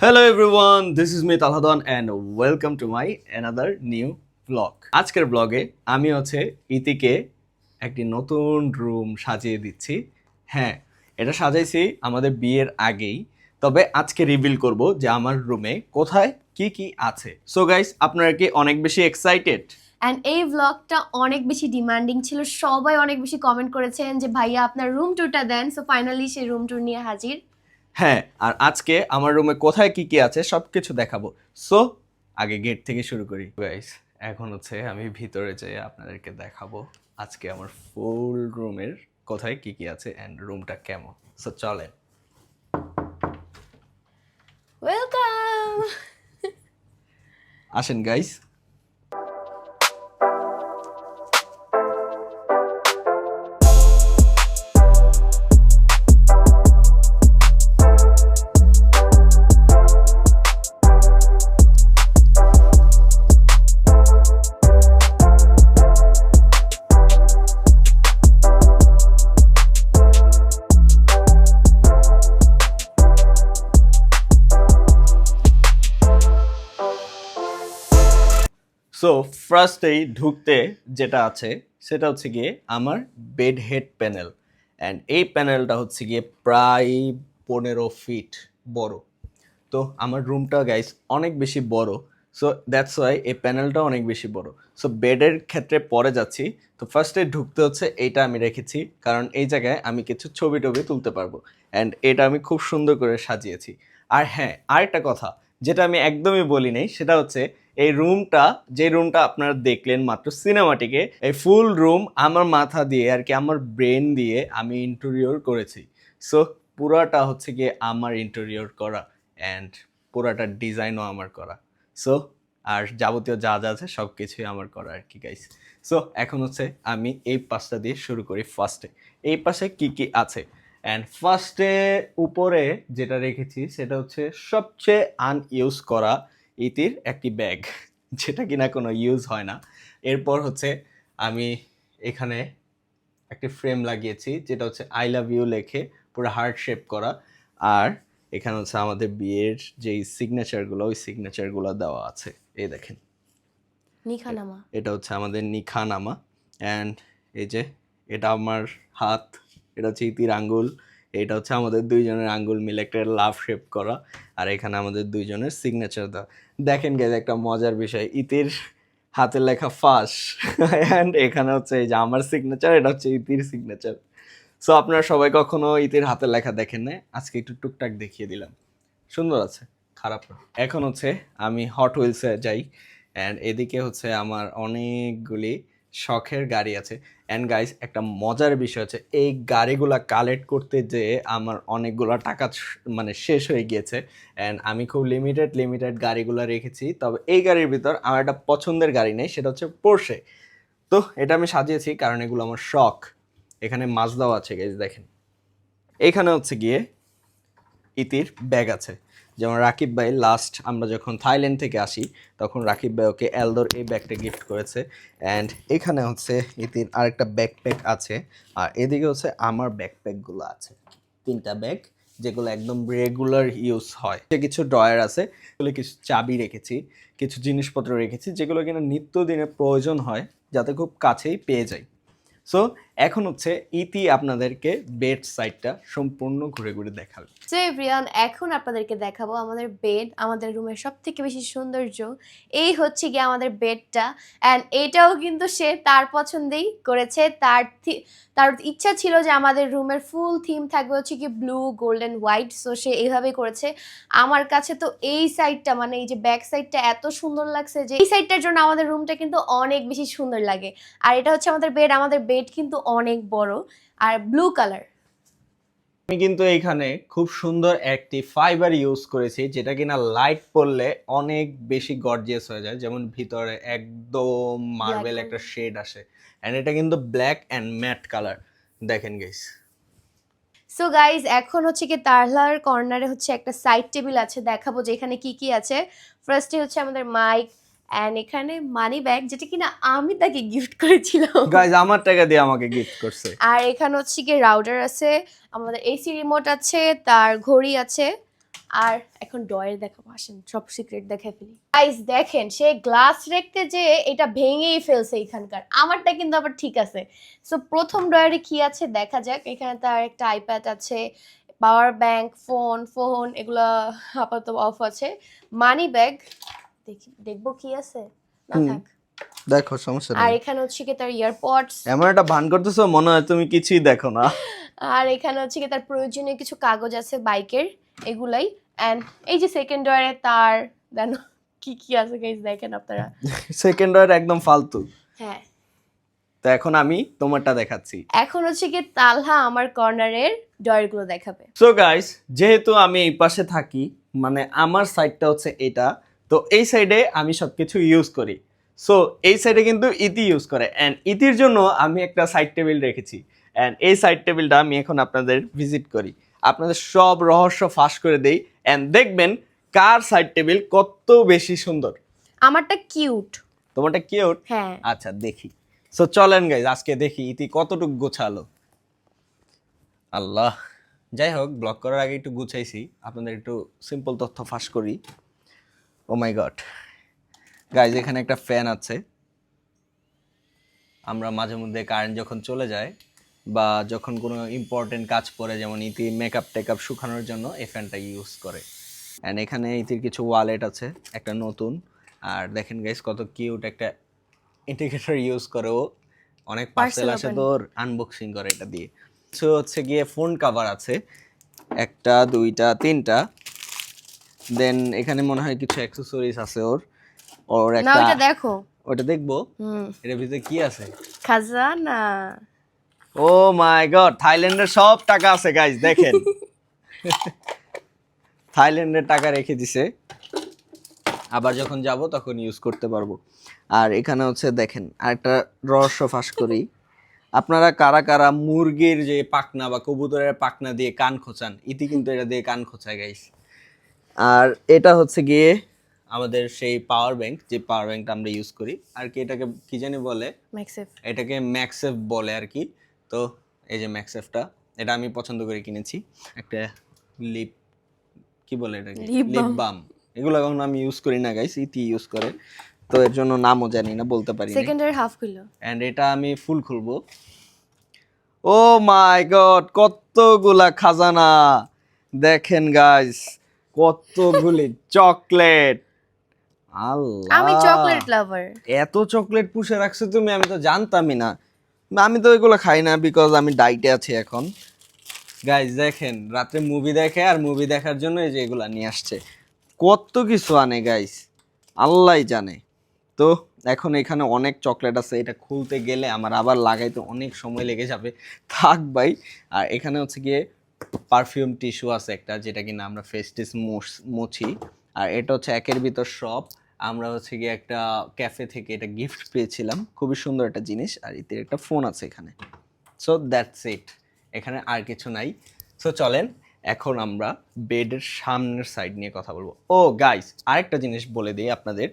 Hello everyone, this is me Talhadan and welcome to my another new vlog. আজকের ব্লগে আমি হচ্ছে ইতিকে একটি নতুন রুম সাজিয়ে দিচ্ছি। হ্যাঁ, এটা সাজাইছি আমাদের বিয়ের আগেই, তবে আজকে রিভিল করব যে আমার রুমে কোথায় কি কি আছে। সো গাইস, আপনারা কি অনেক বেশি এক্সাইটেড? অ্যান্ড এই ব্লগটা অনেক বেশি ডিমান্ডিং ছিল, সবাই অনেক বেশি কমেন্ট করেছেন যে ভাইয়া আপনার রুম ট্যুরটা দেন। সো ফাইনালি সেই রুম ট্যুর নিয়ে হাজির। হ্যাঁ, আর আজকে আমার রুমে কোথায় কি কি আছে সবকিছু দেখাবো। সো আগে গেট থেকে শুরু করি গাইস। এখন হচ্ছে আমি ভিতরে যেয়ে আপনাদেরকে দেখাবো আজকে আমার ফুল রুমের কোথায় কি কি আছে এন্ড রুমটা কেমন। সো চলেন। ওয়েলকাম। আসেন গাইস। সো ফার্স্টেই ঢুকতে যেটা আছে সেটা হচ্ছে গিয়ে আমার বেড হেড প্যানেল অ্যান্ড এই প্যানেলটা হচ্ছে গিয়ে প্রায় 15 ফিট বড়। তো আমার রুমটা গাইস অনেক বেশি বড়, সো দ্যাটস ওয়াই এই প্যানেলটা অনেক বেশি বড়। সো বেডের ক্ষেত্রে পরে যাচ্ছি। তো ফার্স্টে ঢুকতে হচ্ছে এইটা আমি রেখেছি, কারণ এই জায়গায় আমি কিছু ছবি টবি তুলতে পারবো অ্যান্ড এটা আমি খুব সুন্দর করে সাজিয়েছি। আর হ্যাঁ, আরেকটা কথা যেটা আমি একদমই বলি নাই সেটা হচ্ছে এই রুমটা, যে রুমটা আপনারা দেখলেন মাত্র সিনেমাটিকে, এই ফুল রুম আমার মাথা দিয়ে আর কি, আমার ব্রেন দিয়ে আমি ইন্টেরিয়র করেছি। সো পুরাটা হচ্ছে গিয়ে আমার ইন্টেরিয়র করা অ্যান্ড পুরাটা ডিজাইনও আমার করা। সো আর যাবতীয় যা যা আছে সব কিছুই আমার করা আর কি গাইস। সো এখন হচ্ছে আমি এই পাশটা দিয়ে শুরু করি। ফার্স্টে এই পাশে কি কি আছে অ্যান্ড ফার্স্টে উপরে যেটা রেখেছি সেটা হচ্ছে সবচেয়ে আনইউজ করা ইতির একটি ব্যাগ, যেটা কিনা কোনো ইউজ হয় না। এরপর হচ্ছে আমি এখানে একটি ফ্রেম লাগিয়েছি যেটা হচ্ছে আই লাভ ইউ লেখে পুরো হার্ট শেপ করা। আর এখানে হচ্ছে আমাদের বিয়ের যেই সিগনেচারগুলো, ওই সিগনেচারগুলো দেওয়া আছে। এই দেখেন, নিখানামা। এটা হচ্ছে আমাদের নিখানামা অ্যান্ড এই যে এটা আমার হাত, এটা হচ্ছে ইতির আঙ্গুল, এটা হচ্ছে আমাদের দুইজনের আঙ্গুল মিলে একটা লাভ শেপ করা। আর এখানে আমাদের দুইজনের সিগনেচার দেওয়া। দেখেন গেছে একটা মজার বিষয়, ইতির হাতের লেখা ফাঁস অ্যান্ড এখানে হচ্ছে এই যে আমার সিগনেচার, এটা হচ্ছে ইতির সিগনেচার। সো আপনারা সবাই কখনো ইতির হাতের লেখা দেখেন না, আজকে একটু টুকটাক দেখিয়ে দিলাম। সুন্দর আছে, খারাপ না। এখন হচ্ছে আমি হট হুইলসে যাই অ্যান্ড এদিকে হচ্ছে আমার অনেকগুলি শখের গাড়ি আছে। অ্যান্ড গাইস, একটা মজার বিষয় হচ্ছে এই গাড়িগুলা কালেক্ট করতে যেয়ে আমার অনেকগুলো টাকা মানে শেষ হয়ে গিয়েছে অ্যান্ড আমি খুব লিমিটেড গাড়িগুলো রেখেছি। তবে এই গাড়ির ভিতর আমার একটা পছন্দের গাড়ি নেই, সেটা হচ্ছে পোর্শে। তো এটা আমি সাজিয়েছি কারণ এগুলো আমার শখ। এখানে মাজদাও আছে গাইস, দেখেন। এইখানে হচ্ছে গিয়ে ইতির ব্যাগ আছে। যেমন রাকিব ভাই লাস্ট আমরা যখন থাইল্যান্ড থেকে আসি তখন রাকিব ভাই ওকে এলদোর এই ব্যাগটা গিফট করেছে। অ্যান্ড এখানে হচ্ছে ইতির আরেকটা ব্যাকপ্যাক আছে। আর এদিকে হচ্ছে আমার ব্যাকপ্যাকগুলো আছে, 3টা ব্যাগ যেগুলো একদম রেগুলার ইউজ হয়। কিছু ড্রয়ার আছে, এগুলো কিছু চাবি রেখেছি, কিছু জিনিসপত্র রেখেছি যেগুলো কিনা নিত্যদিনে প্রয়োজন হয়, যাতে খুব কাছেই পেয়ে যাই। সো এখন হচ্ছে ইতি আপনাদেরকে বেড সাইডটা সম্পূর্ণ ঘুরে ঘুরে দেখাবে। সো এভরিওয়ান, এখন আপনাদেরকে দেখাবো আমাদের বেড, আমাদের রুমের সব থেকে বেশি সৌন্দর্য। এই হচ্ছে গিয়ে আমাদের বেডটা, অ্যান্ড এটাও কিন্তু সে তার পছন্দেই করেছে। তার ইচ্ছা ছিল যে আমাদের রুমের ফুল থিম থাকবে হচ্ছে কি ব্লু গোল্ডেন হোয়াইট। সো সে এইভাবেই করেছে। আমার কাছে তো এই সাইডটা, মানে এই যে ব্যাক সাইডটা এত সুন্দর লাগছে যে এই সাইডটার জন্য আমাদের রুমটা কিন্তু অনেক বেশি সুন্দর লাগে। আর এটা হচ্ছে আমাদের বেড, আমাদের বেড কিন্তু অনেক বড় আর ব্লু কালার। আমি কিন্তু এইখানে খুব সুন্দর একটি ফাইবার ইউজ করেছি, যেটা কিনা লাইট পড়লে অনেক বেশি গর্জিয়াস হয়ে যায়। যেমন ভিতরে একদম মার্বেল একটা শেড আসে এন্ড এটা কিন্তু ব্ল্যাক এন্ড ম্যাট কালার। দেখেন গাইস। সো গাইজ, এখন হচ্ছে কি তারলার কর্নারে হচ্ছে একটা সাইড টেবিল আছে, দেখাবো যে এখানে কি কি আছে। ফার্স্টে হচ্ছে আমাদের মাইক, অ্যান্ড এখানে মানি ব্যাগ, যেটা কিনা আমি তাকে গিফট করেছিলাম। গাইস, আমার টাকা দিয়ে আমাকে গিফট করছে। আর এখানে হচ্ছে কি রাউটার আছে, আমাদের এসি রিমোট আছে, তার ঘড়ি আছে, আর এখন ডয়ের দেখাবো, আসেন সব সিক্রেট দেখাই ফেলি। গাইস দেখেন, সে গ্লাস রাখতে যে এটা ভেঙেই ফেলছে এখানকার, আমারটা কিন্তু আবার ঠিক আছে। সো প্রথম ডয়ারে কি আছে দেখা যাক। এখানে তার একটা আইপ্যাড আছে, পাওয়ার ব্যাংক, ফোন এগুলা আপাতত অফ আছে, মানি ব্যাগ, দেখবো কি আছে না থাক। দেখো সমস্যা আর নেই। এখানে হচ্ছে কি তার ইয়ারপডস, এমন একটা ভান করতেছো মনে হয় তুমি কিছুই দেখো না। আর এখানে হচ্ছে কি তার প্রয়োজনীয় কিছু কাগজ আছে বাইকের, এগুলাই। এন্ড এই যে সেকেন্ড ডয়ারে তার দেন কি কি আছে গাইস দেখেন আপনারা। সেকেন্ড ওয়ার একদম ফালতু। হ্যাঁ, তো এখন আমি তোমারটা দেখাচ্ছি। এখন হচ্ছে কি তালহা আমার কর্নারের ডয়ারগুলো দেখাবে। সো গাইস, যেহেতু আমি এই পাশে থাকি, মানে আমার সাইডটা হচ্ছে এটা, তো এই সাইডে আমি সবকিছু ইউজ করি। সো এই সাইডে কিন্তু ইতি ইউজ করে, অ্যান্ড ইতির জন্য আমি একটা সাইড টেবিল রেখেছি, অ্যান্ড এই সাইড টেবিলটা আমি এখন আপনাদের ভিজিট করি, আপনাদের সব রহস্য ফাঁস করে দেই, অ্যান্ড দেখবেন কার সাইড টেবিল কত বেশি সুন্দর। আমারটা কিউট। তোমারটা কিউট? হ্যাঁ, আচ্ছা দেখি। সো চলেন গাইজ, আজকে দেখি ইতি কতটুকু গোছালো। আল্লাহ, যাই হোক, ব্লগ করার আগে একটু গুছাইছি, আপনাদের একটু সিম্পল তথ্য ফাঁস করি। ও মাই গড গাইজ, এখানে একটা ফ্যান আছে। আমরা মাঝে মধ্যে কারেন্ট যখন চলে যায় বা যখন কোনো ইম্পর্টেন্ট কাজ পড়ে, যেমন ইতি মেকআপ টেকআপ শুকানোর জন্য এই ফ্যানটা ইউজ করে। অ্যান্ড এখানে ইতির কিছু ওয়ালেট আছে, একটা নতুন। আর দেখেন গাইজ কত কিউট একটা ইন্ডিকেটর ইউজ করে ও। অনেক পার্সেল আসে তো ওর, আনবক্সিং করে এটা দিয়ে। সো হচ্ছে গিয়ে ফোন কভার আছে একটা, দুইটা, তিনটা। দেন এখানে মনে হয় কিছু অ্যাক্সেসরিজ আছে ওর ওর না একটা। ওইটা দেখো। ওটা দেখবো, হুম, এর ভিতরে কি আছে? খাজানা। ও মাই গড, থাইল্যান্ডের সব টাকা আছে গাইজ, দেখেন। থাইল্যান্ডের টাকা রেখে দিছে, আবার যখন যাব তখন ইউজ করতে পারবো। আর এখানে হচ্ছে দেখেন আরেকটা রহস্য ফাঁস করি, আপনারা কারা কারা মুরগির যে পাখনা বা কবুতরের পাখনা দিয়ে কান খোঁচান? ইতি কিন্তু এটা দিয়ে কান খোঁচায় গাইস। আর এটা হচ্ছে গিয়ে আমাদের সেই পাওয়ার ব্যাংক, যে পাওয়ার ব্যাংকটা আমরা ইউজ করি আর কি, এটাকে কি জানি বলে, ম্যাক্সেফ। এটাকে ম্যাক্সেফ বলে আর কি। তো এই যে ম্যাক্সেফটা, এটা আমি পছন্দ করে কিনেছি। একটা লিপ, কি বলে এটাকে, লিপ লিপ বাম। বাম। এগুলো এখন আমি ইউজ করি না গাইস, ইতি ইউজ করে, তো এর জন্য নামও জানি না, বলতে পারি না। সেকেন্ডের হাফ কিলো। এন্ড এটা আমি ফুল খুলবো। ও মাই গড, কতগুলা খাজানা দেখেন গাইস, কতগুলি চকলেট। আল্লাহ, আমি চকলেট লাভার। এত চকলেট পুষে রাখছো তুমি, আমি তো জানতামই না। আমি তো এগুলো খাই না, বিকজ আমি ডাইটে আছি এখন। গাইস দেখেন, রাত্রে মুভি দেখে আর মুভি দেখার জন্য এই যে এগুলা নিয়ে আসছে, কত কিছু আনে গাইস, আল্লাহই জানে। তো এখন এখানে অনেক চকলেট আছে, এটা খুলতে গেলে আমার আবার লাগাইতে অনেক সময় লেগে যাবে, থাক ভাই। আর এখানে হচ্ছে গিয়ে পারফিউম টিস্যু আছে একটা, যেটা কিনা আমরা ফেস টিস মুছি। আর এটা হচ্ছে একের ভিতর সব। আমরা হচ্ছে গিয়ে একটা ক্যাফে থেকে এটা গিফট পেয়েছিলাম, খুবই সুন্দর একটা জিনিস। আর এতে একটা ফোন আছে এখানে। সো দ্যাটস ইট, এখানে আর কিছু নাই। সো চলেন এখন আমরা বেডের সামনের সাইড নিয়ে কথা বলবো। ও গাইস, আরেকটা জিনিস বলে দিই আপনাদের,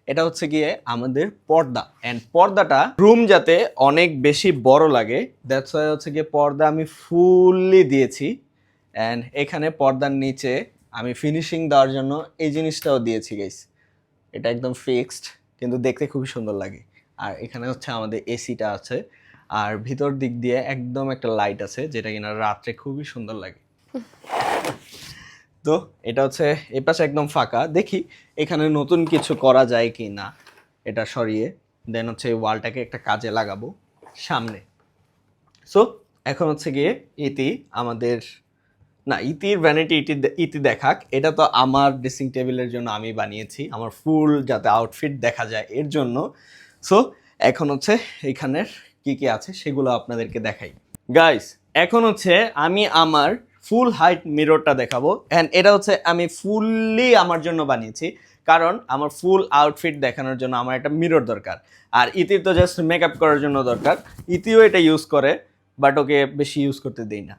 এটা হচ্ছে গিয়ে আমাদের পর্দা। অ্যান্ড পর্দাটা রুম যাতে অনেক বেশি বড় লাগে, দ্যাটস ওয়াই হচ্ছে গিয়ে পর্দা আমি ফুললি দিয়েছি। অ্যান্ড এখানে পর্দার নিচে আমি ফিনিশিং দেওয়ার জন্য এই জিনিসটাও দিয়েছি গাইস, এটা একদম ফিক্সড, কিন্তু দেখতে খুবই সুন্দর লাগে। আর এখানে হচ্ছে আমাদের এসিটা আছে, আর ভিতর দিক দিয়ে একদম একটা লাইট আছে, যেটা কিনা রাত্রে খুবই সুন্দর লাগে। তো এটা হচ্ছে এই পাশে একদম ফাঁকা, দেখি এখানে নতুন কিছু করা যায় কি না এটা সরিয়ে। দেন হচ্ছে এই ওয়ালটাকে একটা কাজে লাগাবো সামনে। সো এখন হচ্ছে গিয়ে ইতি আমাদের, না ইতির ভ্যানিটি ইতি দেখাক, এটা তো আমার ড্রেসিং টেবিলের জন্য আমি বানিয়েছি, আমার ফুল যাতে আউটফিট দেখা যায় এর জন্য। সো এখন হচ্ছে এখানের কি কি আছে সেগুলো আপনাদেরকে দেখাই গাইস। এখন হচ্ছে আমি আমার ফুল হাইট মিররটা দেখাবো, অ্যান্ড এটা হচ্ছে আমি ফুললি আমার জন্য বানিয়েছি, কারণ আমার ফুল আউটফিট দেখানোর জন্য আমার একটা মিরর দরকার। আর ইতির তো জাস্ট মেকআপ করার জন্য দরকার, ইতিও এটা ইউজ করে, বাট ওকে বেশি ইউজ করতে দেই না।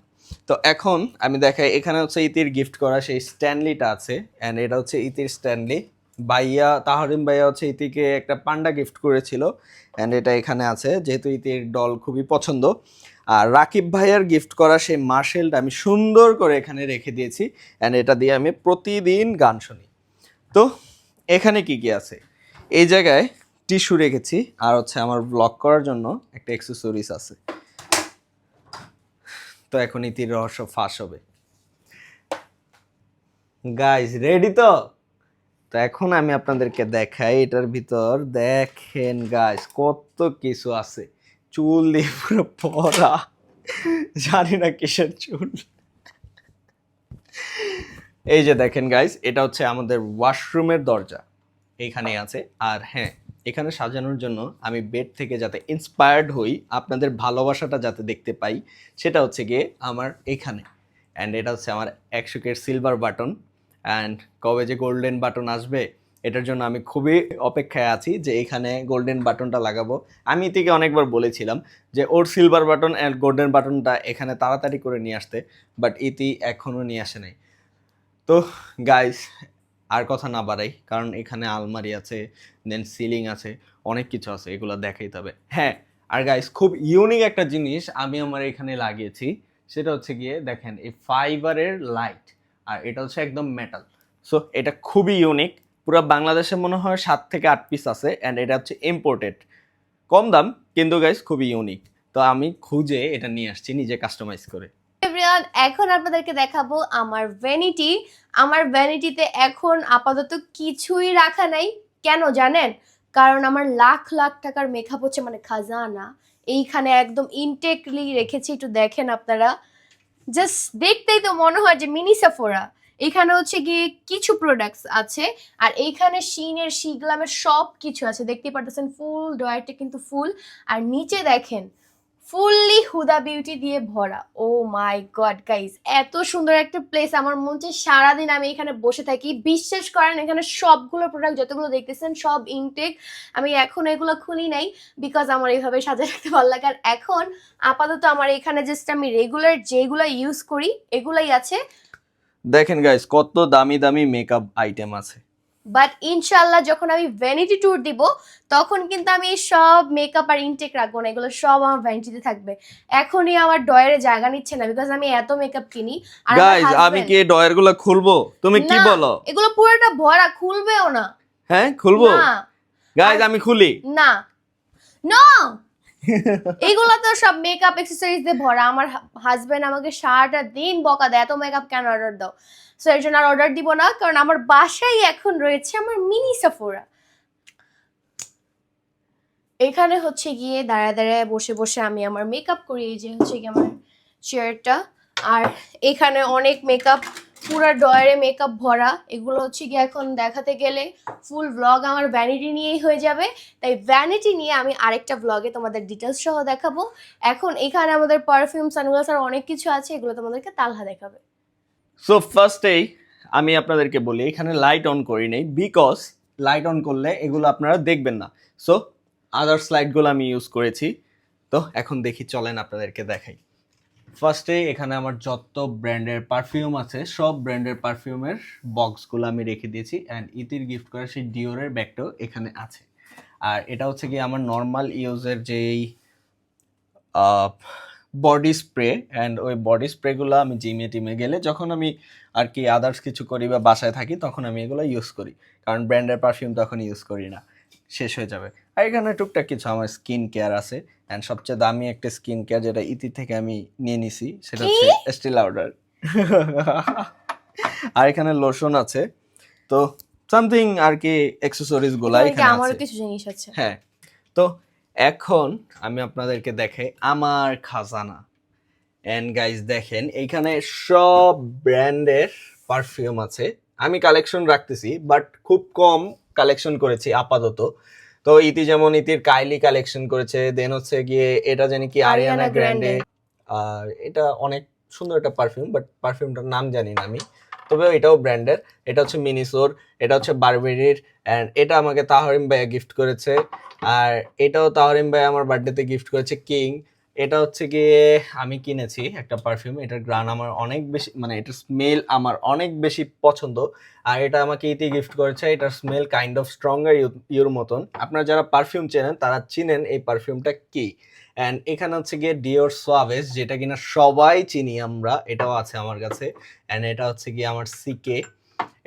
তো এখন আমি দেখাই, এখানে হচ্ছে ইতির গিফট করা সেই স্ট্যানলিটা আছে, অ্যান্ড এটা হচ্ছে ইতির স্ট্যানলি। ভাইয়া তাহরিম ভাইয়া হচ্ছে ইতিকে একটা পান্ডা গিফট করেছিল, অ্যান্ড এটা এখানে আছে, যেহেতু ইতির ডল খুবই পছন্দ। আর রাকিব ভাইয়ার গিফট করা সেই মার্শেলটা আমি সুন্দর করে এখানে রেখে দিয়েছি, অ্যান্ড এটা দিয়ে আমি প্রতিদিন গান শুনি। তো এখানে কি কি আছে, এই জায়গায় টিস্যু রেখেছি, আর হচ্ছে আমার ব্লগ করার জন্য একটা অ্যাক্সেসরিজ আছে। তো এখন ইতির রহস্য ফাঁস হবে। গাইস রেডি তো? তো এখন আমি আপনাদেরকে দেখাই, এটার ভিতর দেখেন গাইস কত কিছু আছে। চুল দিয়ে পুরো পরা, জানি না কিসের চুল। এই যে দেখেন গাইস, এটা হচ্ছে আমাদের ওয়াশরুমের দরজা, এইখানেই আছে। আর হ্যাঁ, এখানে সাজানোর জন্য আমি বেড থেকে যাতে ইন্সপায়ার্ড হই, আপনাদের ভালোবাসাটা যাতে দেখতে পাই, সেটা হচ্ছে গিয়ে আমার এখানে। অ্যান্ড এটা হচ্ছে আমার 100 সিলভার বাটন, অ্যান্ড কবে যে গোল্ডেন বাটন আসবে এটার জন্য আমি খুবই অপেক্ষায় আছি যে এখানে গোল্ডেন বাটনটা লাগাবো। আমি থেকে অনেকবার বলেছিলাম যে ওর সিলভার বাটন অ্যান্ড গোল্ডেন বাটনটা এখানে তাড়াতাড়ি করে নিয়ে আসতে, বাট ইতি এখনও নিয়ে আসে নাই। তো গাইস আর কথা না বাড়াই, কারণ এখানে আলমারি আছে, দেন সিলিং আছে, অনেক কিছু আছে, এগুলো দেখাইতে হবে। হ্যাঁ, আর গাইস খুব ইউনিক একটা জিনিস আমি আমার এখানে লাগিয়েছি, সেটা হচ্ছে গিয়ে দেখেন এই ফাইবারের লাইট, আর এটা হচ্ছে একদম মেটাল। সো এটা খুবই ইউনিক, পুরো বাংলাদেশে মনে হয় 7 থেকে 8 পিস আছে, অ্যান্ড এটা হচ্ছে ইম্পোর্টেড, কম দাম কিন্তু গাইস খুবই ইউনিক। তো আমি খুঁজে এটা নিয়ে আসছি নিজে কাস্টমাইজ করে। এভরিওয়ান, এখন আপনাদেরকে দেখাবো আমার ভ্যানিটি। আমার ভ্যানিটিতে এখন আপাতত কিছুই রাখা নাই। কেন জানেন? কারণ আমার লাখ লাখ টাকার মেকআপ হচ্ছে মানে খাজানা, এইখানে একদম ইনটেকলি রেখেছি। একটু দেখেন আপনারা, জাস্ট দেখতেই তো মনে হয় যে মিনি সাফোরা। এখানে হচ্ছে গিয়ে কিছু প্রোডাক্টস আছে, আর এইখানে শিনের শিগ্লামের সব কিছু আছে, দেখতেই পারতেছেন। ফুল ডয়ারটা কিন্তু ফুল, আর নিচে দেখেন ফুললি হুদা বিউটি দিয়ে ভরা। ও মাই গড গাইস, এত সুন্দর একটা প্লেস, আমার মন চায় সারাদিন আমি এখানে বসে থাকি। বিশ্বাস করেন, এখানে সবগুলো প্রোডাক্ট যতগুলো দেখতেছেন সব ইনটেক। আমি এখন এগুলো খুলি নাই, বিকজ আমার এইভাবে সাজিয়ে রাখতে ভালো লাগে। আর এখন আপাতত আমার এখানে জাস্ট আমি রেগুলার যেগুলো ইউজ করি এগুলাই আছে। দেখেন গাইস কত দামি দামি মেকআপ আইটেম আছে। বাট ইনশাল্লাহ যখন আমি ভ্যানিটি ট্যুর দিব তখন কিন্তু আমি সব মেকআপ আর ইনটেক রাখবো না, এগুলো সব আমার ভ্যানিটিতে থাকবে। এখনই আমার ডয়ারে জায়গা নিচ্ছে না, বিকজ আমি এত মেকআপ কিনি। আর আমার গাইস আমি হাজবেন্ড কি এই ডয়ার গুলো খুলবো? তুমি কি না, বলো? এগুলো পুরোটা ভরা, খুলবেও না। হ্যাঁ খুলবো না গাইস, আর- আমি খুলি। না, নো, এগুলো তো সব মেকআপ অ্যাক্সেসরিজ দিয়ে ভরা। আমার হাজবেন্ড আমাকে সারাটা দিন বকা দেয়, এত মেকআপ কেন অর্ডার দাও। সো এর জন্য আর অর্ডার দিব না, কারণ আমার বাসায় এখন রয়েছে আমার মিনি সাফোরা। এখানে হচ্ছে গিয়ে দাঁড়ায় দাঁড়ায় বসে বসে আমি আমার মেকআপ করি। এই যে হচ্ছে গিয়ে আমার চেয়ারটা, আর এখানে অনেক মেকআপ, পুরো ডয়ারে মেকআপ ভরা। এগুলো হচ্ছে গিয়ে এখন দেখাতে গেলে ফুল ব্লগ আমার ভ্যানিটি নিয়েই হয়ে যাবে, তাই ভ্যানিটি নিয়ে আমি আরেকটা ব্লগে তোমাদের ডিটেলস সহ দেখাবো। এখন এখানে আমাদের পারফিউম, সানগ্লাস আর অনেক কিছু আছে, এগুলো তোমাদেরকে তালহা দেখাবে। সো ফার্স্টেই আমি আপনাদেরকে বলি এখানে লাইট অন করি নাই, বিকজ লাইট অন করলে এগুলো আপনারা দেখবেন না। সো আদার্স লাইটগুলো আমি ইউজ করেছি। তো এখন দেখি, চলেন আপনাদেরকে দেখাই। ফার্স্টে এখানে আমার যত ব্র্যান্ডের পারফিউম আছে সব ব্র্যান্ডের পারফিউমের বক্সগুলো আমি রেখে দিয়েছি, অ্যান্ড ইতির গিফট করা সেই ডিওরের ব্যাগটাও এখানে আছে। আর এটা হচ্ছে কি আমার নর্মাল ইউজের যেই বডি স্প্রে, অ্যান্ড ওই বডি স্প্রেগুলো আমি জিমে টিমে গেলে যখন আমি আর কি আদার্স কিছু করি বা বাসায় থাকি তখন আমি এগুলো ইউজ করি, কারণ ব্র্যান্ডের পারফিউম তখন ইউজ করি না, শেষ হয়ে যাবে। আর এখানে টুকটাক কিছু আমার স্কিন কেয়ার আছে, অ্যান্ড সবচেয়ে দামি একটা স্কিন কেয়ার যেটা ইতি থেকে আমি নিয়ে নিছি সেটা হচ্ছে এস্টি লাউডার। আর এখানে লোশন আছে, তো সামথিং আর কি অ্যাক্সেসরিজ গুলা এখানে আমারও আছে। কিছু জিনিস আছে। হ্যাঁ, তো এখন আমি আপনাদেরকে দেখাই আমার খাজানা। এন্ড গাইস দেখেন এইখানে সব ব্র্যান্ডের পারফিউম আছে। আমি কালেকশন রাখতেছি বাট খুব কম কালেকশন করেছি আপাতত। তো ইতি যেমন ইতির কাইলি কালেকশন করেছে, দেন হচ্ছে গিয়ে এটা জানি কি আরিয়ানা গ্র্যান্ডে, আর এটা অনেক সুন্দর একটা পারফিউম, বাট পারফিউমটার নাম জানি না আমি, তবে এটাও ব্র্যান্ডের। এটা হচ্ছে মিনিসোর, এটা হচ্ছে বারবেরির, অ্যান্ড এটা আমাকে তাহরিম ভাইয়া গিফট করেছে। আর এটাও তাহরিম ভাই আমার বার্থডেতে গিফট করেছে, কিং। এটা হচ্ছে গিয়ে আমি কিনেছি একটা পারফিউম, এটার গ্রান আমার অনেক বেশি, মানে এটার স্মেল আমার অনেক বেশি পছন্দ। আর এটা আমাকে ইতি গিফট করেছে। এটার smell kind of stronger your মতন। আপনারা যারা পারফিউম চেনেন তারা চিনেন এই পারফিউমটা কি। অ্যান্ড এখানে হচ্ছে গিয়ে ডিওর সোয়াভেজ, যেটা কিনা সবাই চিনি আমরা, এটাও আছে আমার কাছে। অ্যান্ড এটা হচ্ছে গিয়ে আমার সিকে,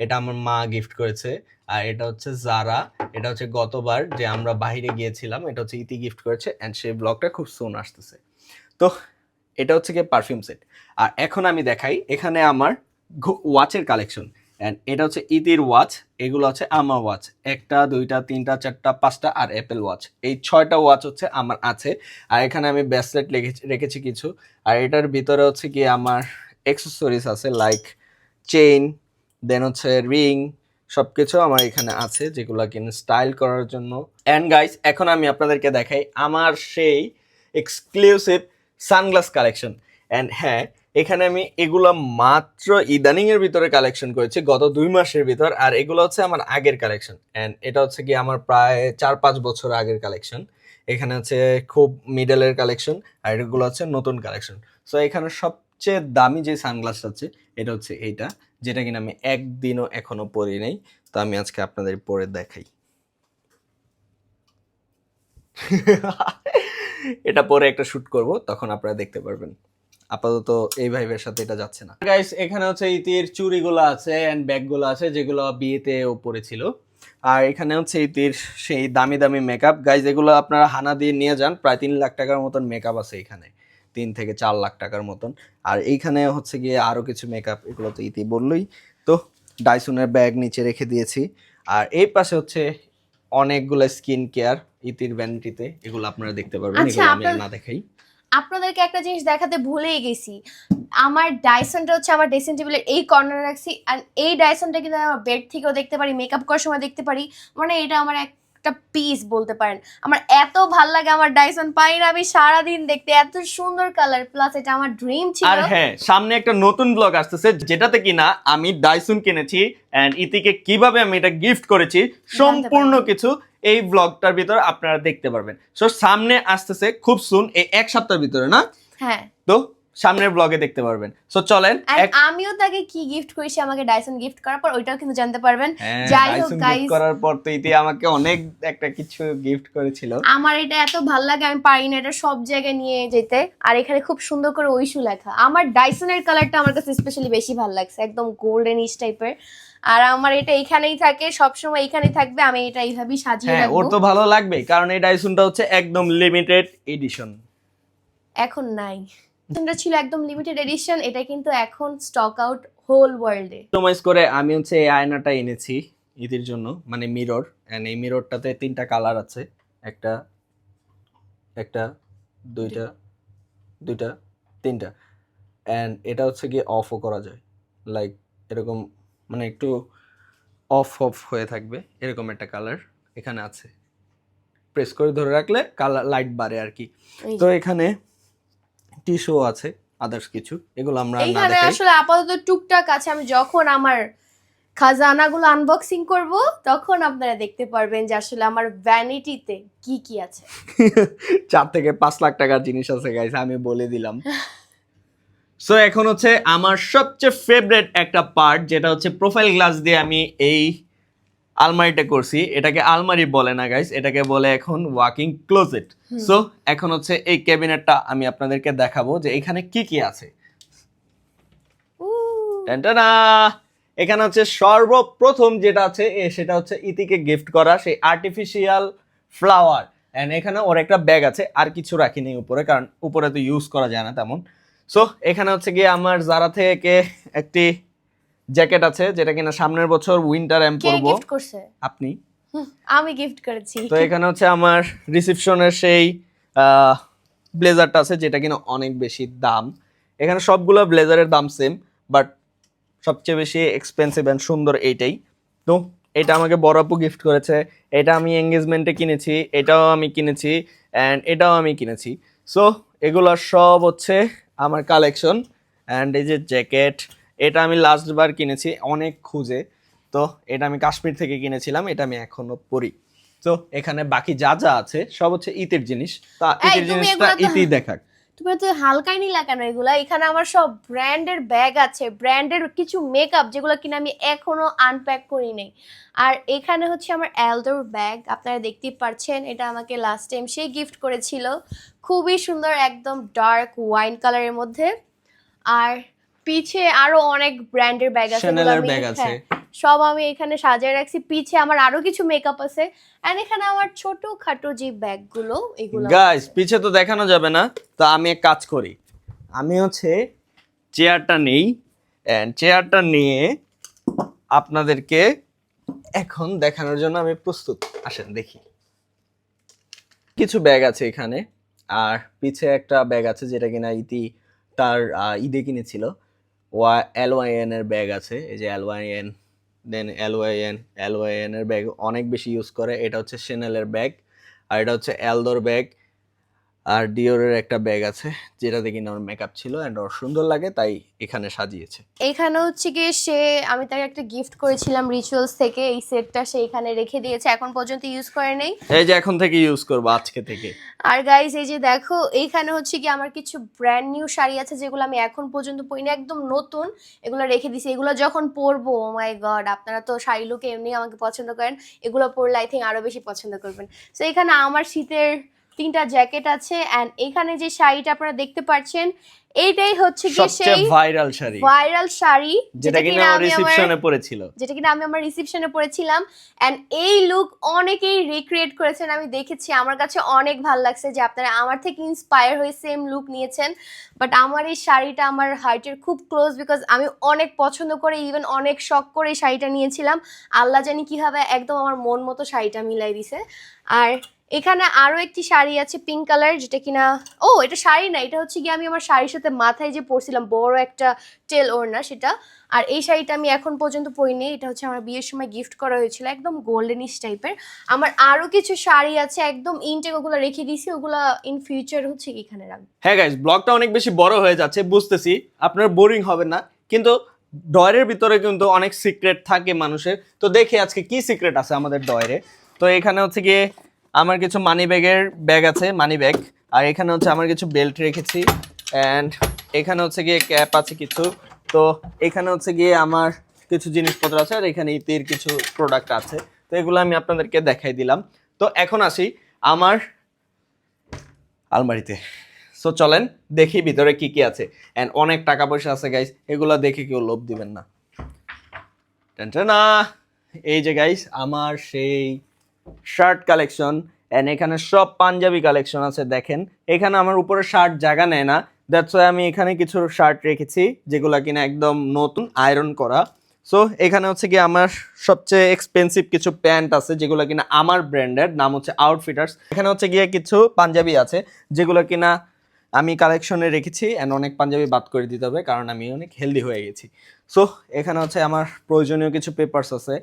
এটা আমার মা গিফট করেছে। আর এটা হচ্ছে জারা, এটা হচ্ছে গতবার যে আমরা বাইরে গিয়েছিলাম, এটা হচ্ছে ইতি গিফট করেছে। অ্যান্ড সেই ব্লগটা খুব সুন আসতেছে। তো এটা হচ্ছে গিয়ে পারফিউম সেট। আর এখন আমি দেখাই এখানে আমার ওয়াচের কালেকশন। অ্যান্ড এটা হচ্ছে ইতির ওয়াচ, এগুলো হচ্ছে আমার ওয়াচ, 1টা 2টা 3টা 4টা 5টা আর অ্যাপেল ওয়াচ, এই 6টা ওয়াচ হচ্ছে আমার আছে। আর এখানে আমি ব্রেসলেট রেখেছি কিছু। আর এটার ভিতরে হচ্ছে কি আমার অ্যাক্সেসরিজ আছে, লাইক চেইন, দেন হচ্ছে রিং, সবকিছু আমার এখানে আছে যেগুলো কিনে স্টাইল করার জন্য। অ্যান্ড গাইস, এখন আমি আপনাদেরকে দেখাই আমার সেই এক্সক্লুসিভ সানগ্লাস কালেকশন। অ্যান্ড হ্যাঁ, এখানে আমি এগুলো মাত্র ইদানিং এর ভিতরে কালেকশন করেছি, গত 2 মাসের ভিতর। আর এগুলো হচ্ছে আমার আগের কালেকশন। অ্যান্ড এটা হচ্ছে কি আমার প্রায় 4-5 বছর আগের কালেকশন। এখানে হচ্ছে খুব মিডলের কালেকশন, আর এগুলো হচ্ছে নতুন কালেকশন। সো এখানে সবচেয়ে দামি যে সানগ্লাসটা আছে এটা হচ্ছে এইটা, যেটা কিনা আমি একদিনও এখনো পরি নাই। তো আমি আজকে আপনাদের পরে দেখাই। এটা পরে একটা শুট করব, তখন আপনারা দেখতে পারবেন। আপাতত এই ভাইবের সাথে এটা যাচ্ছে না। গাইস, এখানে হচ্ছে ইতির চুড়িগুলো আছে এন্ড ব্যাগগুলো আছে যেগুলো বিয়েতে ও পরেছিল। আর এখানে হচ্ছে ইতির সেই দামি দামি মেকআপ। গাইস, এগুলো আপনারা হানা দিয়ে নিয়ে যান, প্রায় 3 লাখ টাকার মতন মেকআপ আছে এখানে, 3 থেকে 4 লাখ টাকার মতন। আর এইখানে হচ্ছে গিয়ে আরো কিছু মেকআপ, এগুলো তো ইতি বললই। তো ডাইসনের ব্যাগ নিচে রেখে দিয়েছি। আর এই পাশে হচ্ছে অনেকগুলো স্কিন কেয়ার ইতির ভ্যানিটিতে, এগুলো আপনারা দেখতে পারবেন, আচ্ছা, এগুলো আমি আর না দেখাই। আপনাদেরকে একটা জিনিস দেখাতে ভুলেই গেছি। আমার ডাইসনটা হচ্ছে আমার ড্রেসিং টেবিলের এই কর্নারে রাখছি। আর এই ডাইসনটা কিন্তু আমার বেড থেকেও দেখতে পারি, মেকআপ করার সময় দেখতে পারি। মানে এটা আমার একটা পিস বলতে পারেন। আমার এত ভাল লাগে আমার ডাইসন, পাই না আমি সারাদিন দেখতে, এত সুন্দর কালার, প্লাস এটা আমার ড্রিম ছিল। আর হ্যাঁ, সামনে একটা নতুন ব্লগ আসতেছে যেটাতে কিনা আমি ডাইসন কিনেছি এন্ড ইতিকে কিভাবে আমি এটা গিফট করেছি সম্পূর্ণ কিছু এই ব্লগটার ভিতরে আপনারা দেখতে পারবেন। সো সামনে আসতেছে খুব সুন, এই 1 সপ্তাহের ভিতরে না? হ্যাঁ, তো সামনের ব্লগে দেখতে পারবেন। সো চলেন, আমিও তাকে কি গিফট করেছি, আমাকে ডাইসন গিফট করার পর ওইটাও কিন্তু জানতে পারবেন। হ্যাঁ, যাই হোক ডাইসন গাইস, গিফট করার পর তো ইতি আমাকে অনেক একটা কিছু গিফট করেছিল। আমার এটা এত ভাল লাগে, আমি পারি না এটা সব জায়গায় নিয়ে যেতে। আর এখানে খুব সুন্দর করে ওইশু লেখা। আমার ডাইসনের কালারটা আমার কাছে স্পেশালি বেশি ভালো লাগছে, একদম গোল্ডেনিশ টাইপের। আর আমার এটা এখানেই থাকে, সবসময় এখানেই থাকবে, আমি এটা এইভাবেই সাজিয়ে হ্যাঁ, ওর রাখবো। তো ভালো লাগবে, কারণ এই ডাইসনটা হচ্ছে একদম লিমিটেড এডিশন। এখন নাই, এটা ছিল একদম লিমিটেড এডিশন, এটা কিন্তু এখন স্টক আউট হোল ওয়ার্ল্ডে। কাস্টমাইজ করে আমি হচ্ছে এই আয়নাটা এনেছি ঈদের জন্য, মানে মিরর। এন্ড এই মিররটাতে 3টা কালার আছে, একটা একটা দুইটা দুইটা 3টা। এন্ড এটা হচ্ছে গিয়ে অফও করা যায়, লাইক এরকম, মানে একটু অফ অফ হয়ে থাকবে, এরকম একটা কালার এখানে আছে। প্রেস করে ধরে রাখলে কালার লাইট বাড়ে আর কি। তো এখানে টিস্যু আছে, আদার্স কিছু, এগুলো আমরা না এইখানে দেখাই। আসলে আপাতত টুকটাক আছে, আমি যখন আমার খাজানাগুলো আনবক্সিং করব তখন আপনারা দেখতে পারবেন যে আসলে আমার ভ্যানিটিতে কি কি আছে। 4 থেকে 5 লাখ টাকার জিনিস আছে গাইস, আমি বলে দিলাম। সো এখন হচ্ছে আমার সবচেয়ে ফেভারিট একটা পার্ট, যেটা হচ্ছে প্রোফাইল গ্লাস দিয়ে আমি এই আলমারিটা করছি। এটাকে আলমারি বলে না গাইস, এটাকে বলে এখন ওয়াকিং ক্লোজেট। সো এখন হচ্ছে এই ক্যাবিনেটটা আমি আপনাদেরকে দেখাবো যে এখানে কি কি আছে। টানটানা! এখানে হচ্ছে সর্বপ্রথম যেটা আছে সেটা হচ্ছে ইতিকে গিফট করা সেই আর্টিফিশিয়াল ফ্লাওয়ার। এন্ড এখানে ওর একটা ব্যাগ আছে, আর কিছু রাখিনি উপরে, কারণ উপরে তো ইউজ করা যায় না তেমন। সো এখানে হচ্ছে গিয়ে আমার জারা থেকে একটি জ্যাকেট আছে, যেটা কিনা সামনের বছর উইন্টার এম কে পরবো। গিফট করছে? আপনি। আমি গিফট করেছি। তো এখানে হচ্ছে আমার রিসেপশনের সেই ব্লেজারটা আছে, যেটা কিনা অনেক বেশি দাম। এখানে সবগুলো ব্লেজারের দাম সেম, বাট সবচেয়ে বেশি এক্সপেন্সিভ অ্যান্ড সুন্দর এইটাই। তো এটা আমাকে বড় আপু গিফট করেছে, এটা আমি এঙ্গেজমেন্টে কিনেছি, এটাও আমি কিনেছি, অ্যান্ড এটাও আমি কিনেছি। সো এগুলো সব হচ্ছে আমার কালেকশন। অ্যান্ড এই যে জ্যাকেট, এটা আমি লাস্টবার কিনেছি অনেক খুঁজে। তো এটা আমি কাশ্মীর থেকে কিনেছিলাম, এটা আমি এখনো পরি। তো এখানে বাকি যা যা আছে সব হচ্ছে ঈদের জিনিস, তা ঈদের তুমি জিনিসটা এগুলো তো- ঈদই দেখাক। তুমি তো হালকাই নিলা কেন এগুলা? এখানে আমার সব ব্র্যান্ডের ব্যাগ আছে, ব্র্যান্ডের কিছু মেকআপ যেগুলো কিনা আমি এখনো আনপ্যাক করি নাই। আর এখানে হচ্ছে আমার এলডোর ব্যাগ, আপনারা দেখতেই পাচ্ছেন, এটা আমাকে লাস্ট টাইম সে গিফট করেছিল। খুবই সুন্দর, একদম ডার্ক ওয়াইন কালারের মধ্যে। আর পিছে আরো অনেক ব্র্যান্ডের ব্যাগ আছে, Chanel-এর ব্যাগ আছে। সব আমি এখানে সাজিয়ে রাখছি। পিছে আমার আরো কিছু মেকআপ আছে, এন্ড এখানে আমার ছোট খাটো যে ব্যাগগুলো এগুলো গাইস পিছে তো দেখানো যাবে না, তো আমি এক কাজ করি, আমি হচ্ছে চেয়ারটা নেই, এন্ড চেয়ারটা নিয়ে আপনাদেরকে এখন দেখানোর জন্য আমি প্রস্তুত। আসেন দেখি। কিছু ব্যাগ আছে এখানে, আর পিছে একটা ব্যাগ আছে যেটা কিনা তার ঈদে কিনেছিল। LYN এর ব্যাগ আছে, এই যে LYN, দেন LYN এর ব্যাগ অনেক বেশি ইউজ করে। এটা হচ্ছে Chanel-এর ব্যাগ, আর এটা হচ্ছে এলদোর ব্যাগ। আর ডিওরের একটা ব্যাগ আছে যেটাতে কিনা আমার মেকআপ ছিল, এন্ড ওর সুন্দর লাগে তাই এখানে সাজিয়েছে। এখানে হচ্ছে গিয়ে আমি তাকে একটা গিফট করেছিলাম রিচুয়ালস থেকে, এই সেটটা সে এখানে রেখে দিয়েছে, এখন পর্যন্ত ইউজ করে নেই। এই যে এখন থেকে ইউজ করবো, আজকে থেকে। আর গাইস এই যে দেখো, এইখানে হচ্ছে কি আমার কিছু ব্র্যান্ড নিউ শাড়ি আছে যেগুলো আমি এখন পর্যন্ত পরিনি, একদম নতুন, এগুলো রেখে দিছি। এগুলো যখন পরবো, ও মাই গড, আপনারা তো শাড়ি লুকে এমনি আমাকে পছন্দ করেন, এগুলো পরলে আই থিঙ্ক আরো বেশি পছন্দ করবেন। সো এখানে আমার শীতের 3টা জ্যাকেট আছে, এন্ড এখানে যে শাড়িটা আপনারা দেখতে পাচ্ছেন এইটাই হচ্ছে কি সবচেয়ে সেই ভাইরাল শাড়ি যেটা কিনা আমি রিসেপশনে পরেছিল, যেটা কিনা আমি আমার রিসেপশনে পরেছিলাম। এন্ড এই লুক অনেকেই রিক্রিয়েট করেছেন, আমি দেখেছি, আমার কাছে অনেক ভালো লাগছে যে আপনারা আমার থেকে ইন্সপায়ার হয়ে সেম লুক নিয়েছেন। বাট আমার এই শাড়িটা আমার হার্টের খুব ক্লোজ, বিকজ আমি অনেক পছন্দ করে, ইভেন অনেক শখ করে এই শাড়িটা নিয়েছিলাম। আল্লাহ জানি কিভাবে একদম আমার মন মতো শাড়িটা মিলাই দিছে। আর এখানে আরো একটি শাড়ি আছে পিঙ্ক কালার, যেটা কিনা এটা শাড়ি না, এটা হচ্ছে গিয়ে আমি আমার শাড়ির সাথে মাথায় যে পরছিলাম বড় একটা টেল ওড়না, সেটা। আর এই শাড়িটা আমি এখন পর্যন্ত পরিনি, এটা হচ্ছে আমার বিয়ের সময় গিফট করা হয়েছিল, একদম গোল্ডেনিশ টাইপের। আমার আরো কিছু শাড়ি আছে একদম ইনটেক, ওগুলো রেখে দিয়েছি, ওগুলো ইন ফিউচার হচ্ছে কি এখানে রাখবো। হ্যাঁ গাইস, ব্লগটা অনেক বেশি বড় হয়ে যাচ্ছে বুঝতেছি, আপনার বোরিং হবে না, কিন্তু ডয়ের ভিতরে কিন্তু অনেক সিক্রেট থাকে মানুষের। তো দেখি আজকে কি সিক্রেট আছে আমাদের ডয়েরে। তো এখানে হচ্ছে গিয়ে আমার কিছু মানি ব্যাগ আছে, মানি ব্যাগ। আর এখানে হচ্ছে আমার কিছু বেল্ট রেখেছি, অ্যান্ড এখানে হচ্ছে গিয়ে ক্যাপ আছে কিছু। তো এখানে হচ্ছে গিয়ে আমার কিছু জিনিসপত্র আছে, আর এখানে ইতির কিছু প্রোডাক্ট আছে। তো এগুলো আমি আপনাদেরকে দেখাই দিলাম। তো এখন আসি আমার আলমারিতে। সো চলেন দেখি ভিতরে কি কি আছে, এন্ড অনেক টাকা পয়সা আছে গাইস, এগুলো দেখে কেউ লোভ দিবেন না। টানটানা, এই যে গাইস আমার সেই শার্ট কালেকশন, এন্ড এখানে সব পাঞ্জাবি কালেকশন আছে। দেখেন এখানে আমার উপরে শার্ট জায়গা নেয় না, দ্যাটস ওয়াই আমি এখানে কিছু শার্ট রেখেছি যেগুলো কিনা একদম নতুন আয়রন করা। সো এখানে হচ্ছে কি আমার সবচেয়ে এক্সপেন্সিভ কিছু প্যান্ট আছে যেগুলো কিনা আমার ব্র্যান্ডের, নাম হচ্ছে আউটফিটার্স। এখানে হচ্ছে গিয়ে কিছু পাঞ্জাবি আছে যেগুলো কিনা আমি কালেকশনে রেখেছি, অ্যান্ড অনেক পাঞ্জাবি বাদ করে দিতে হবে কারণ আমি অনেক হেলদি হয়ে গেছি। সো এখানে হচ্ছে আমার প্রয়োজনীয় কিছু পেপারস আছে।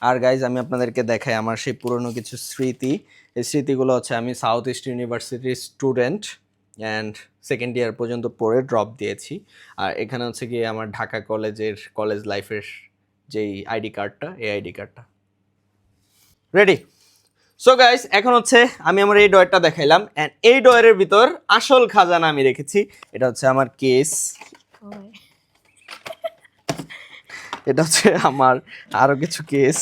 আর গাইজ আমি আপনাদেরকে দেখাই আমার সেই পুরনো কিছু স্মৃতি। এই স্মৃতিগুলো হচ্ছে আমি সাউথ ইস্ট ইউনিভার্সিটির স্টুডেন্ট, অ্যান্ড সেকেন্ড ইয়ার পর্যন্ত পড়ে ড্রপ দিয়েছি। আর এখানে হচ্ছে গিয়ে আমার ঢাকা কলেজ লাইফের যেই আইডি কার্ডটা, এই আইডি কার্ডটা রেডি। সো গাইস এখন হচ্ছে আমি আমার এই ডয়ারটা দেখাইলাম, এন্ড এই ডয়ারের ভিতর আসল খাজানা আমি রেখেছি। এটা হচ্ছে আমার কেস, এটা হচ্ছে আমার আরো কিছু কেস।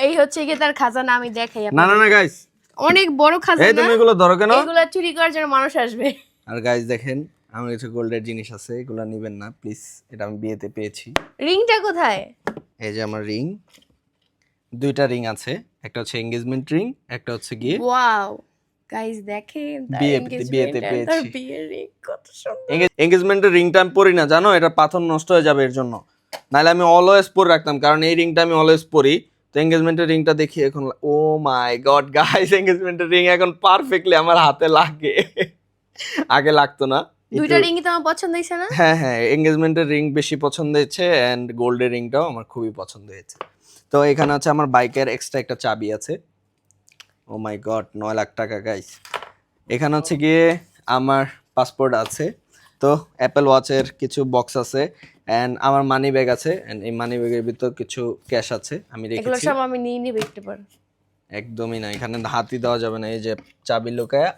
এই হচ্ছে কি তার খাজানা, আমি দেখাই না না না গাইস, অনেক বড় খাজানা। এই তুমি এগুলো ধরো কেন? এগুলো চুরি করার জন্য মানুষ আসবে। আর গাইস দেখেন আমার কিছু গোল্ডের জিনিস আছে, এগুলো নেবেন না প্লিজ, এটা আমি বিয়েতে পেয়েছি। রিংটা কোথায়? এই যে আমার রিং, 2টা রিং আছে, একটা হচ্ছে এনগেজমেন্ট রিং, একটা হচ্ছে গিয়ে ওয়াও গাইস দেখেন, বিয়েতে পেয়েছি। তার বিয়ের রিং কত সুন্দর। এনগেজমেন্টের রিংটা আমি পরি না জানো, এটা পাথর নষ্ট হয়ে যাবে এর জন্য, নাহলে আমি অলওয়েজ পরে রাখতাম, কারণ এই রিংটা আমি অলওয়েজ পরি। তো এনগেজমেন্টের রিংটা দেখি এখন, ও মাই গড গাইস, এনগেজমেন্টের রিং এখন পারফেক্টলি আমার হাতে লাগে, আগে লাগতো না। 2টা রিংই তো আমার পছন্দ হয়েছে না? হ্যাঁ হ্যাঁ, এনগেজমেন্টের রিং বেশি পছন্দ হয়েছে, অ্যান্ড গোল্ডের রিংটাও আমার খুবই পছন্দ হয়েছে। তো এখানে হচ্ছে আমার বাইকের এক্সট্রা একটা চাবি আছে, ও মাই গড 9 লাখ টাকা গাইস। এখানে হচ্ছে গিয়ে আমার পাসপোর্ট আছে, তো অ্যাপেল ওয়াচের কিছু বক্স আছে, এন্ড আমার মানি ব্যাগ আছে, এন্ড এই মানি ব্যাগের ভিতর কিছু ক্যাশ আছে আমি এগুলো রেখেছি। সব আমি নিয়ে নিব একটু পর। একদমই না, এখানে হাতই দেওয়া যাবে না, এই যে চাবি লুকায়া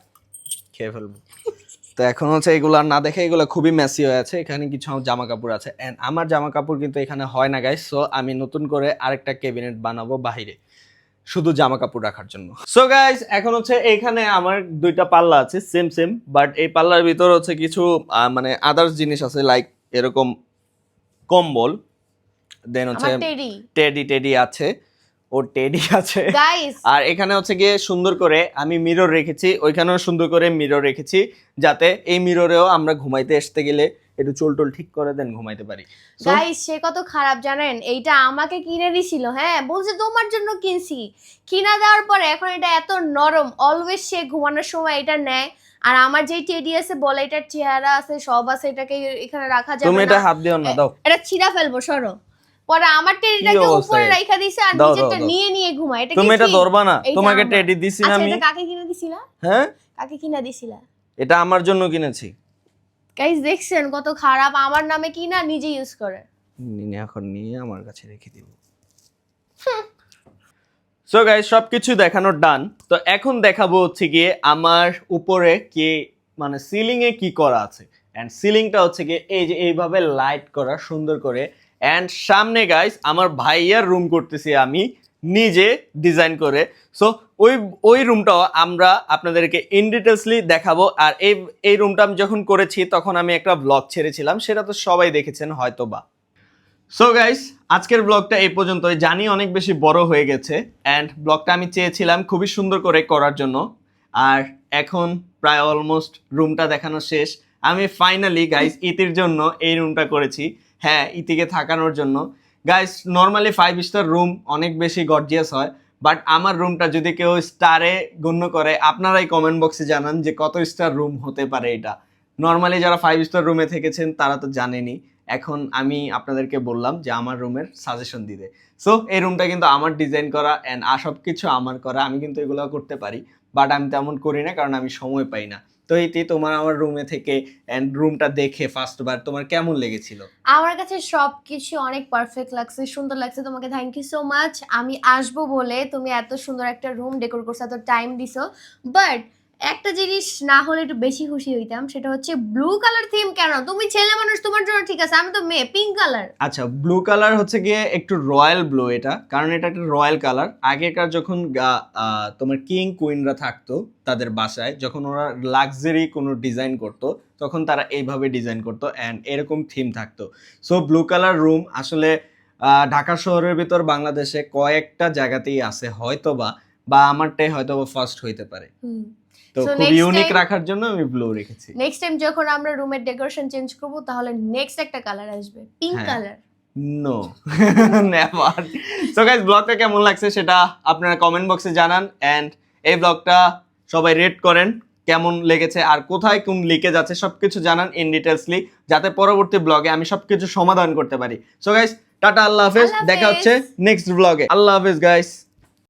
খেয়ে ফেলবো। তো তো এখন হচ্ছে এগুলো আর না দেখে এগুলো খুবই মেসি হয়ে আছে, এখানে কিছু আমার জামা কাপড় আছে এন্ড আমার জামা কাপড় কিন্তু এখানে হয় না গাইস, সো আমি নতুন করে আরেকটা ক্যাবিনেট বানাবো বাইরে শুধু জামা কাপড় রাখার জন্য। সো গাইস এখন হচ্ছে এখানে আমার দুইটা পাল্লা আছে সেম সেম, বাট এই পাল্লার ভিতর হচ্ছে কিছু মানে আদার্স জিনিস আছে, লাইক এরকম কম্বল, দেন হচ্ছে আমার টেডি টেডি আছে, ওর টেডি আছে। গাইস আর এখানে হচ্ছে গিয়ে সুন্দর করে আমি মিরর রেখেছি, ওইখানেও সুন্দর করে মিরর রেখেছি, যাতে এই মিররেও আমরা ঘুমাইতে আসতে গেলে একটু চুল ঠিক করে দেন ঘুমাইতে পারি। So, গাইস সে কত খারাপ জানেন, এইটা আমাকে কিনে দিছিল, হ্যাঁ বলছে তোমার জন্য কিনছি, কিনা দেওয়ার পরে এখন এটা এত নরম, অলওয়েজ সে ঘুমানোর সময় এটা নেয়। আর আমার যেই টেডি আছে বলে এটার চেহারা আছে সব আছে, এটাকে এখানে রাখা যাবে না, তুমি এটা হাত দিও না, দাও। এটা ছিঁড়া ফেলবো, সরো। পরে আমার টেডিটাকে অবস্থা উপরে এটা? রাখা দিছে আর দাও, নিচেরটা দাও, দাও। নিয়ে নিয়ে ঘুমায়। এটা তুমি এটা ধরবা না, এইটা তোমাকে আমার। টেডি দিছি না আচ্ছা, আমি। এটা কাকে কিনে দিছিলা? হ্যাঁ, কাকে কিনা দিছিলা? এটা আমার জন্য কিনেছি। গাইস দেখছেন কত খারাপ, আমার নামে কিনা নিজে ইউজ করে। এখন নিয়ে আমার কাছে রেখে দিব। সো গাইস সবকিছু দেখানোর ডান, তো এখন দেখাবো হচ্ছে গিয়ে আমার উপরে কি মানে সিলিং এ কি করা আছে। এন্ড সিলিংটা হচ্ছে গিয়ে এই যে এইভাবে লাইট করা সুন্দর করে। এন্ড সামনে গাইস আমার ভাইয়ার রুম করতেছি আমি নিজে ডিজাইন করে। সো ওই রুমটাও আমরা আপনাদেরকে ইন ডিটেলসলি দেখাবো। আর এই রুমটা আমি যখন করেছি তখন আমি একটা ব্লগ ছেড়েছিলাম, সেটা তো সবাই দেখেছেন হয়তো বা। সো গাইস আজকের ব্লগটা এই পর্যন্তই, জানি অনেক বেশি বড় হয়ে গেছে অ্যান্ড ব্লগটা আমি চেয়েছিলাম খুবই সুন্দর করে করার জন্য। আর এখন প্রায় অলমোস্ট রুমটা দেখানো শেষ। আমি ফাইনালি গাইস ইতির জন্য এই রুমটা করেছি, হ্যাঁ ইতিকে থাকানোর জন্য। গাইস নর্মালি 5 স্টার রুম অনেক বেশি গর্জিয়াস হয়, বাট আমার রুমটা যদি কেউ স্টারে গণ্য করে আপনারাই কমেন্ট বক্সে জানান যে কত স্টার রুম হতে পারে এটা। নর্মালি যারা 5 স্টার রুমে থেকেছেন তারা তো জানেনই, এখন আমি আপনাদেরকে বললাম যে আমার রুমের সাজেশন দিতে। সো এই রুমটা কিন্তু আমার ডিজাইন করা অ্যান্ড সব কিছু আমার করা, আমি কিন্তু এগুলো করতে পারি, বাট আমি তেমন করি না কারণ আমি সময় পাই না। তো এইটি তোমার আমার রুমে থেকে অ্যান্ড রুমটা দেখে ফার্স্টবার তোমার কেমন লেগেছিল? আমার কাছে সবকিছু অনেক পারফেক্ট লাগছে, সুন্দর লাগছে। তোমাকে থ্যাংক ইউ সো মাচ। আমি আসবো বলে তুমি এত সুন্দর একটা রুম ডেকোর করছো, এত টাইম দিছো। বাট একটা জিনিস না হলে একটু বেশি খুশি হইতাম, সেটা হচ্ছে ব্লু কালার থিম কেন? তুমি ছেলে মানুষ, তোমার জন্য ঠিক আছে, আমি তো মেয়ে, পিঙ্ক কালার। আচ্ছা ব্লু কালার হচ্ছে গিয়ে একটু রয়্যাল ব্লু এটা, কারণ এটা একটা রয়্যাল কালার। আগেকার যখন তোমার কিং কুইনরা থাকতো তাদের বাসায়, যখন ওরা লাক্সারি কোনো ডিজাইন করতো তখন তারা এইভাবে ডিজাইন করতো অ্যান্ড এরকম থিম থাকতো। সো ব্লু কালার রুম আসলে ঢাকা শহরের ভিতর বাংলাদেশে কয়েকটা জায়গাতেই আছে হয়তোবা, বা আমারটাই হয়তোবা ফার্স্ট হইতে পারে। তো So খুব next ইউনিক time- রাখার জন্য আমি ব্লু রেখেছি। নেক্সট টাইম যখন আমরা রুমের ডেকোরেশন চেঞ্জ করব তাহলে নেক্সট একটা কালার আসবে, পিঙ্ক হ্যাঁ। Colour. No never. So guys ব্লগটা কেমন লাগছে সেটা আপনারা কমেন্ট বক্সে জানান অ্যান্ড এই ব্লগটা সবাই রেট করেন কেমন লেগেছে আর কোথায় কোন লিকেজ আছে সবকিছু জানান ইন ডিটেলসলি, যাতে পরবর্তী ব্লগে আমি সবকিছু সমাধান করতে পারি। সো গাইস টাটা, আল্লাহ হাফেজ, আল্লাহ দেখা হাফেজ। হচ্ছে নেক্সট ব্লগে। আল্লাহ হাফেজ গাইস।